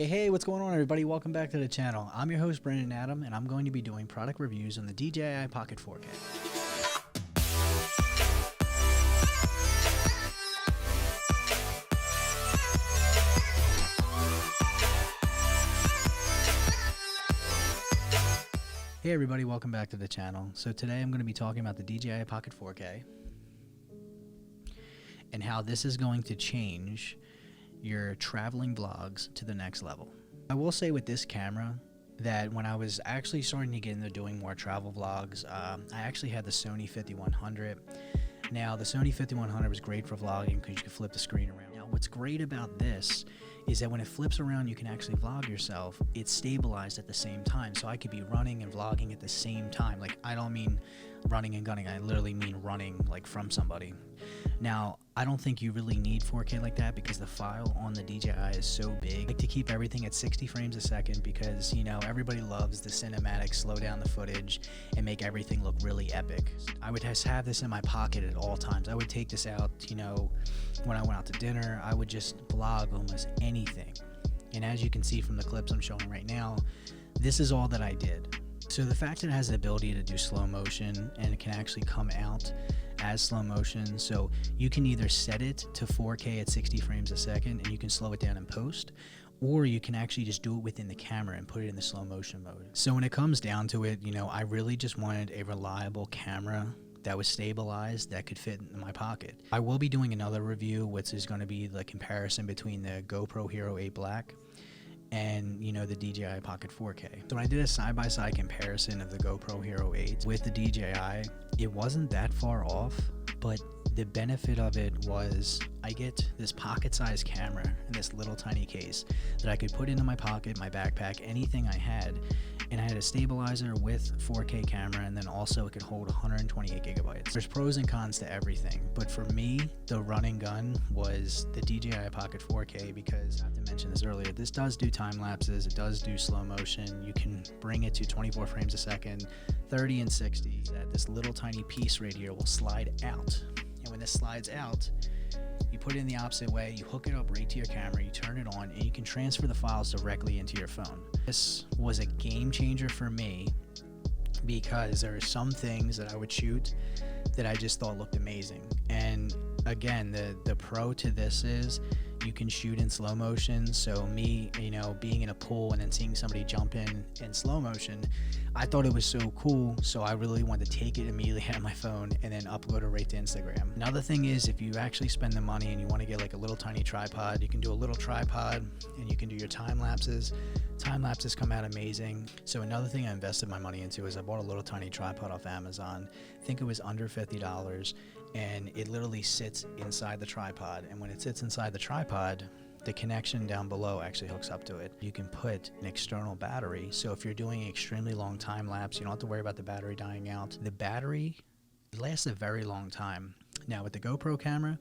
Hey, what's going on, everybody? Welcome back to the channel. I'm your host, Brandon Adam, and I'm going to be doing product reviews on the DJI Pocket 4K. Hey everybody, welcome back to the channel. So today I'm going to be talking about the DJI Pocket 4K and how this is going to change your traveling vlogs to the next level. I will say with this camera that when I was actually starting to get into doing more travel vlogs, I actually had the Sony 5100. Now the Sony 5100 was great for vlogging because you could flip the screen around. Now what's great about this is that when it flips around, you can actually vlog yourself. It's stabilized at the same time, so I could be running and vlogging at the same time. Like, I don't mean running and gunning, I literally mean running like from somebody. Now I don't think you really need 4K like that because the file on the DJI is so big. I like to keep everything at 60 frames a second because, you know, everybody loves the cinematic, slow down the footage and make everything look really epic. I would just have this in my pocket at all times. I would take this out, you know, when I went out to dinner. I would just vlog almost anything. And as you can see from the clips I'm showing right now, this is all that I did. So the fact that it has the ability to do slow motion and it can actually come out as slow motion, so you can either set it to 4K at 60 frames a second and you can slow it down in post, or you can actually just do it within the camera and put it in the slow motion mode. So when it comes down to it, you know, I really just wanted a reliable camera that was stabilized that could fit in my pocket. I will be doing another review, which is going to be the comparison between the GoPro Hero 8 Black and, you know, the DJI Pocket 4K. So when I did a side-by-side comparison of the GoPro Hero 8 with the DJI, it wasn't that far off, but the benefit of it was I get this pocket-sized camera in this little tiny case that I could put into my pocket, my backpack, anything I had, and I had a stabilizer with 4K camera, and then also it could hold 128 gigabytes. There's pros and cons to everything, but for me, the running gun was the DJI Pocket 4K because, I have to mention this earlier, this does do time lapses, it does do slow motion, you can bring it to 24 frames a second, 30 and 60. That this little tiny piece right here will slide out, and when this slides out, you put it in the opposite way, you hook it up right to your camera, you turn it on, and you can transfer the files directly into your phone. This was a game changer for me because there are some things that I would shoot that I just thought looked amazing. And again, the pro to this is you can shoot in slow motion. So me, you know, being in a pool and then seeing somebody jump in slow motion, I thought it was so cool, so I really wanted to take it immediately out of my phone and then upload it right to Instagram. Another thing is, if you actually spend the money and you want to get like a little tiny tripod, you can do a little tripod and you can do your time lapses. Time lapses come out amazing. So another thing I invested my money into is I bought a little tiny tripod off Amazon. I think it was under $50, and it literally sits inside the tripod, and when it sits inside the tripod, the connection down below actually hooks up to it. You can put an external battery, so if you're doing an extremely long time lapse, you don't have to worry about the battery dying out. The battery lasts a very long time. Now with the GoPro camera,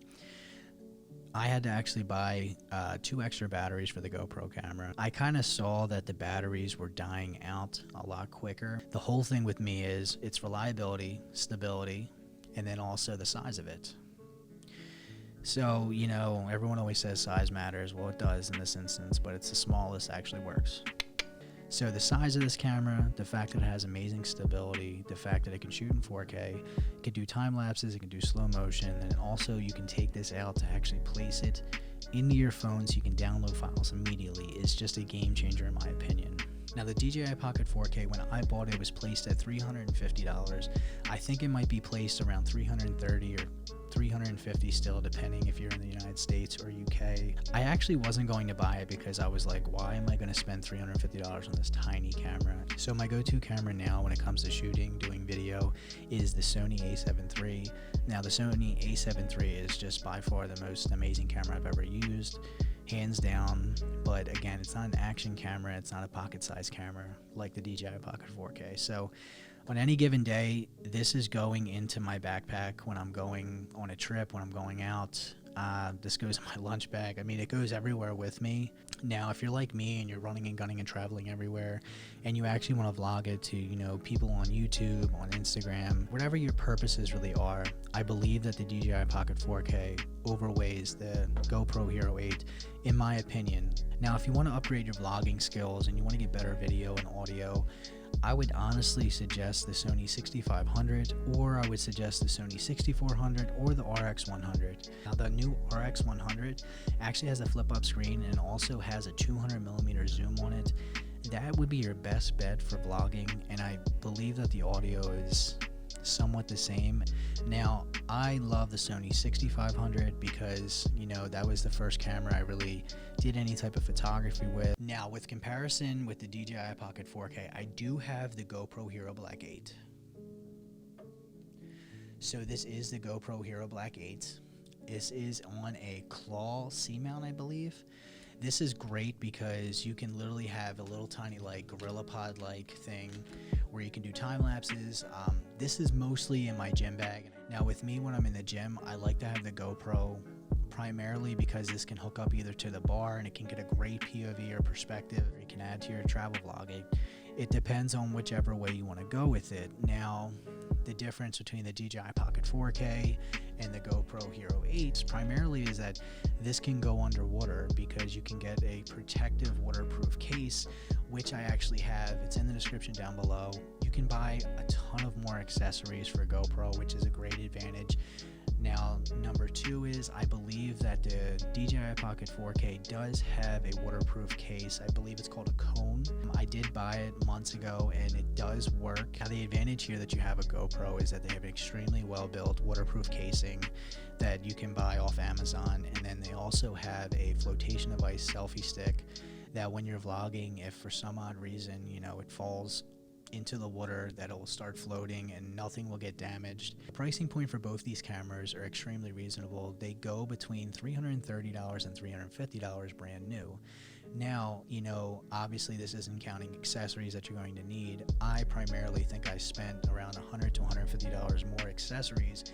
I had to actually buy 2 extra batteries for the GoPro camera. I kind of saw that the batteries were dying out a lot quicker. The whole thing with me is its reliability, stability, and then also the size of it. So, you know, everyone always says size matters. Well, it does in this instance, but it's the smallest actually works. So the size of this camera, the fact that it has amazing stability, the fact that it can shoot in 4K, it can do time lapses, it can do slow motion, and also you can take this out to actually place it into your phone so you can download files immediately. It's just a game changer in my opinion. Now the DJI Pocket 4K, when I bought it, was placed at $350. I think it might be placed around $330 or $350 still, depending if you're in the United States or UK. I actually wasn't going to buy it because I was like, why am I going to spend $350 on this tiny camera? So my go-to camera now when it comes to shooting, doing video, is the Sony a7 III. Now the Sony a7 III is just by far the most amazing camera I've ever used, hands down. But again, it's not an action camera, it's not a pocket-sized camera like the DJI Pocket 4K. So on any given day, this is going into my backpack when I'm going on a trip, when I'm going out. This goes in my lunch bag. I mean, it goes everywhere with me. Now, if you're like me and you're running and gunning and traveling everywhere, and you actually want to vlog it to, you know, people on YouTube, on Instagram, whatever your purposes really are, I believe that the DJI Pocket 4K overweighs the GoPro Hero 8, in my opinion. Now, if you want to upgrade your vlogging skills and you want to get better video and audio, I would honestly suggest the Sony 6500, or I would suggest the Sony 6400 or the RX100. Now, the new RX100 actually has a flip-up screen and also has a 200mm zoom on it. That would be your best bet for vlogging, and I believe that the audio is somewhat the same. Now, I love the Sony 6500 because, you know, that was the first camera I really did any type of photography with. Now, with comparison with the DJI Pocket 4K, I do have the GoPro Hero Black 8. So this is the GoPro Hero Black 8. This is on a claw C-mount, I believe. This is great because you can literally have a little tiny like GorillaPod like thing where you can do time lapses. This is mostly in my gym bag. Now with me, when I'm in the gym, I like to have the GoPro primarily because this can hook up either to the bar and it can get a great POV or perspective, or you can add to your travel vlog. It depends on whichever way you want to go with it. Now, the difference between the DJI Pocket 4K and the GoPro Hero 8 primarily is that this can go underwater because you can get a protective waterproof case, which I actually have. It's in the description down below. You can buy a ton of more accessories for GoPro, which is a great advantage. Now, number two is I believe that the DJI Pocket 4K does have a waterproof case. I believe it's called a cone. I did buy it months ago and it does work. Now, the advantage here that you have a GoPro is that they have an extremely well-built waterproof casing that you can buy off Amazon. And then they also have a flotation device selfie stick that when you're vlogging, if for some odd reason, you know, it falls into the water, that it will start floating and nothing will get damaged. The pricing point for both these cameras are extremely reasonable. They go between $330 and $350 brand new. Now, you know, obviously this isn't counting accessories that you're going to need. I primarily think I spent around $100 to $150 more accessories